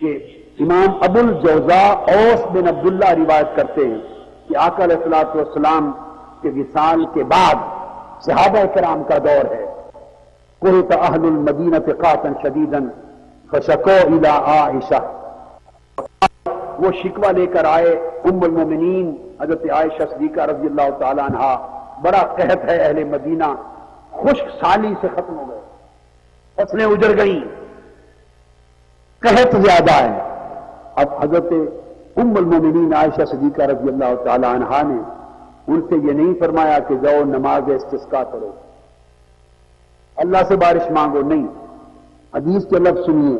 کہ امام ابو الجوزا اوس بن عبداللہ روایت کرتے ہیں کہ آقا علیہ الصلوۃ والسلام کے وصال کے بعد صحابہ کرام کا دور ہے. قرط اہل المدینہ قاتا شدیدا فشکوا الی عائشہ، وہ شکوہ لے کر آئے ام المومنین حضرت عائشہ صدیقہ رضی اللہ تعالی عنہا، بڑا قحط ہے اہل مدینہ، خشک سالی سے ختم ہو گئے، فصلیں اجڑ گئیں، قحط زیادہ ہے. اب حضرت ام المومنین عائشہ صدیقہ رضی اللہ تعالی عنہا نے ان سے یہ نہیں فرمایا کہ جاؤ نماز استسقاء کرو، اللہ سے بارش مانگو، نہیں. حدیث کے لفظ سنیے،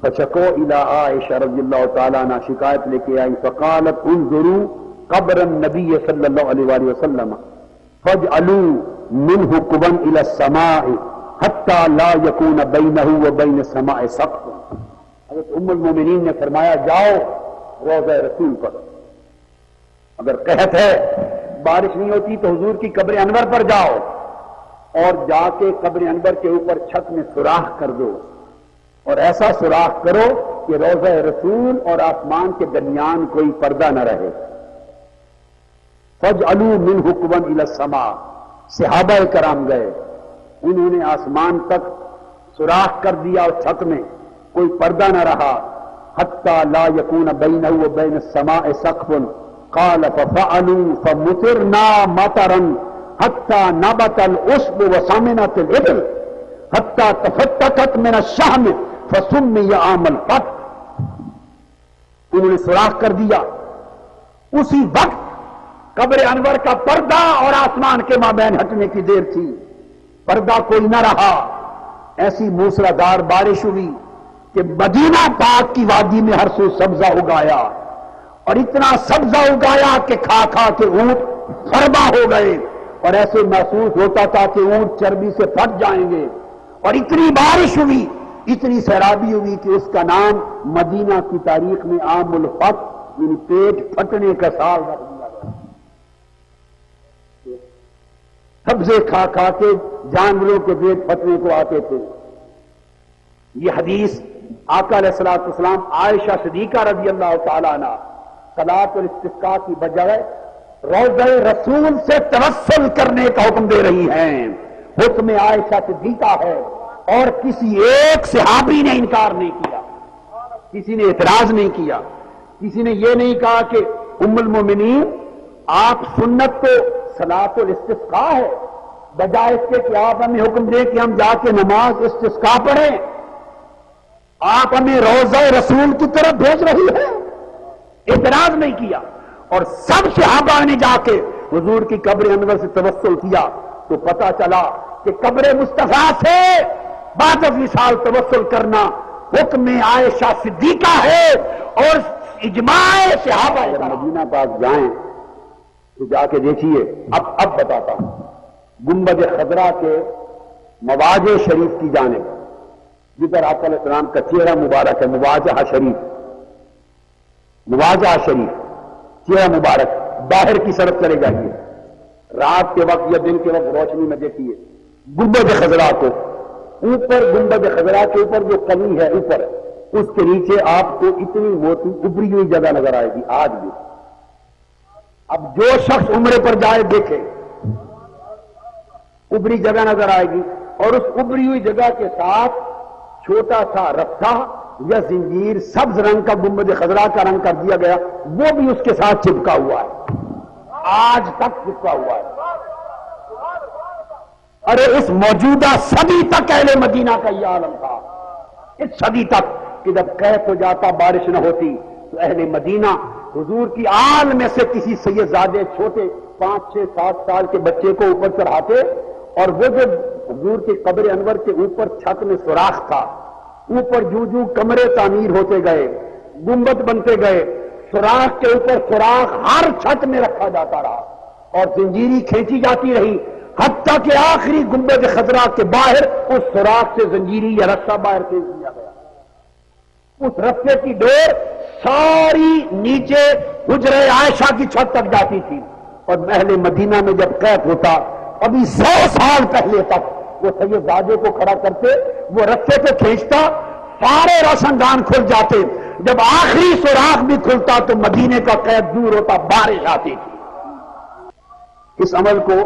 فشکوا الی عائشہ رضی اللہ تعالی عنہ، شکایت لے کے آئی، فقالت انظروا قبر النبی صلی اللہ علیہ وآلہ وسلم فاجعلوا منه قبا الى السماء حتى لا يكون بينه وبين السماء سقف. حضرت ام المومنین نے فرمایا جاؤ روضہ رسول پر، اگر قحط ہے بارش نہیں ہوتی تو حضور کی قبر انور پر جاؤ اور جا کے قبر انور کے اوپر چھت میں سوراخ کر دو، اور ایسا سوراخ کرو کہ روضہ رسول اور آسمان کے درمیان کوئی پردہ نہ رہے. فَاجْعَلُوا مِنْهُ قُبًا إِلَى السَّمَاءِ، صحابہ کرام گئے، انہوں نے آسمان تک سوراخ کر دیا اور چھت میں کوئی پردہ نہ رہا. حَتَّى لَا يَكُونَ بَيْنَهُ وَبَيْنَ السَّمَاءِ سَقْفٌ قَالَ فَفَعَلُوا فَمُطِرْنَا مَطَرًا حَتَّى نَبَتَ الْعُشْبُ وَسَمِنَتِ الْإِبِلُ حَتَّى تَفَتَّتْ مِنَ الشَّحْمِ فَسُمِّيَ عَامَ الْفَتْحِ. انہوں نے سوراخ کر دیا، اسی وقت قبر انور کا پردہ اور آسمان کے مابین ہٹنے کی دیر تھی، پردہ کوئی نہ رہا. ایسی موسلادھار بارش ہوئی کہ مدینہ پاک کی وادی میں ہر سو سبزہ اگایا، اور اتنا سبزہ اگایا کہ کھا کھا کے اونٹ فربا ہو گئے، اور ایسے محسوس ہوتا تھا کہ اونٹ چربی سے پھٹ جائیں گے. اور اتنی بارش ہوئی، اتنی سیرابی ہوئی کہ اس کا نام مدینہ کی تاریخ میں عام الفتح، یعنی پیٹ پھٹنے کا سال رکھ دیا گیا. سبزے کھا کھا کے جانوروں کے پیٹ پھٹنے کو آتے تھے. یہ حدیث آقا علیہ الصلوۃ والسلام عائشہ صدیقہ رضی اللہ تعالی عنہ صلاۃ الاستسقاء کی بجائے روضہ رسول سے توسل کرنے کا حکم دے رہی ہیں. حکم عائشہ صدیقہ ہے، اور کسی ایک صحابی نے انکار نہیں کیا، کسی نے اعتراض نہیں کیا، کسی نے یہ نہیں کہا کہ ام المومنین آپ سنت تو صلاۃ الاستسقاء ہے، بجائے اس کے کہ آپ ہمیں حکم دیں کہ ہم جا کے نماز استسقاء پڑھیں، آپ ہمیں روضہ رسول کی طرف بھیج رہی ہے. اعتراض نہیں کیا. اور سب صحابہ نے جا کے حضور کی قبر انور سے توسل کیا تو پتا چلا کہ قبر مصطفیٰ سے بعد از وصال توسل کرنا حکم عائشہ صدیقہ ہے اور اجماع صحابہ. مدینہ پاک جائیں تو جا کے دیکھیے. اب بتاتا ہوں. گنبد خضرا کے مواجہ شریف کی جانب جدھر آقا علیہ السلام کا چہرہ مبارک ہے، مواجہ شریف، مواجہ شریف چہرہ مبارک، باہر کی طرف چلے جائیے، رات کے وقت یا دن کے وقت روشنی میں دیکھیے گنبد خضرا کو. اوپر گنبد خضرا کے اوپر جو کمی ہے اوپر، اس کے نیچے آپ کو اتنی موٹی ابری ہوئی جگہ نظر آئے گی آج بھی. اب جو شخص عمرے پر جائے دیکھے ابری جگہ نظر آئے گی، اور اس ابری ہوئی جگہ کے ساتھ چھوٹا سا رفتہ یا زنجیر سبز رنگ کا گنبد خضرا کا رنگ کر دیا گیا، وہ بھی اس کے ساتھ چپکا ہوا ہے، آج تک چپکا ہوا ہے. ارے اس موجودہ صدی تک اہل مدینہ کا یہ عالم تھا، اس صدی تک کہ جب قحط ہو جاتا بارش نہ ہوتی تو اہل مدینہ حضور کی آل میں سے کسی سیدزادے چھوٹے 5 6 7 سال کے بچے کو اوپر چڑھاتے، اور وہ جو حضور کی قبر انور کے اوپر چھت میں سوراخ تھا، اوپر جو کمرے تعمیر ہوتے گئے، گنبد بنتے گئے، سوراخ کے اوپر سوراخ ہر چھت میں رکھا جاتا رہا اور زنجیری کھینچی جاتی رہی، حتیٰ کہ آخری گنبد خضرا کے باہر اس سوراخ سے زنجیری یا رسہ باہر کھینچ دیا گیا. اس رسے کی ڈور ساری نیچے حجرہ عائشہ کی چھت تک جاتی تھی. اور اہل مدینہ میں جب قحط ہوتا، ابھی 100 سال پہلے تک وہ سیدزادے کو کھڑا کرتے، وہ رسے کو کھینچتا، سارے روشندان کھل جاتے، جب آخری سوراخ بھی کھلتا تو مدینے کا قید دور ہوتا، بارش آتی تھی۔ اس عمل کو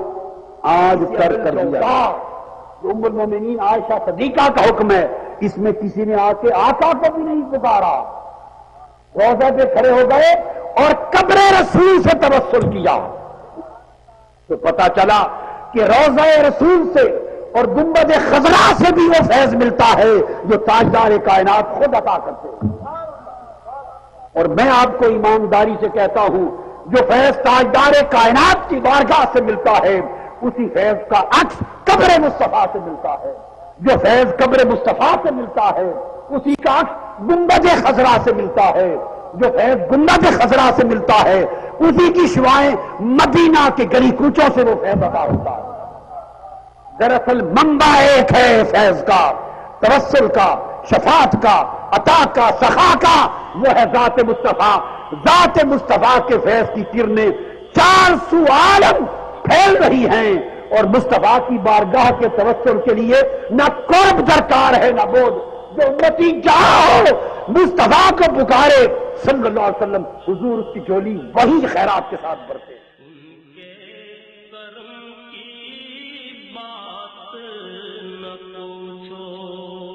آج کر دیا۔ ام المومنین عائشہ صدیقہ کا حکم ہے، اس میں کسی نے آ کے آقا کو بھی نہیں پکارا، روضہ پہ کھڑے ہو گئے اور قبر رسول سے توسل کیا تو پتا چلا کہ روضہ رسول سے اور گنبد خضرا سے بھی وہ فیض ملتا ہے جو تاجدار کائنات خود عطا کرتے ہیں۔ اور میں آپ کو ایمانداری سے کہتا ہوں، جو فیض تاجدار کائنات کی بارگاہ سے ملتا ہے اسی فیض کا عکس قبر مصطفیٰ سے ملتا ہے، جو فیض قبر مصطفیٰ سے ملتا ہے اسی کا عکس گنبد خضرا سے ملتا ہے، جو فیض گنبد خضرا سے ملتا ہے اسی کی شعائیں مدینہ کے گلی کوچوں سے وہ فیض عطا ہوتا ہے۔ دراصل منبع ایک ہے فیض کا، توسل کا، شفاعت کا، عطا کا، سخا کا، وہ ہے ذات مصطفیٰ۔ ذات مصطفیٰ کے فیض کی کرنیں چار سو عالم پھیل رہی ہیں، اور مصطفیٰ کی بارگاہ کے توسل کے لیے نہ قرب درکار ہے نہ بود۔ جو امتی جاؤ مصطفیٰ کو پکارے صلی اللہ علیہ وسلم، حضور اس کی جھولی وہی خیرات کے ساتھ بھرتے ہیں۔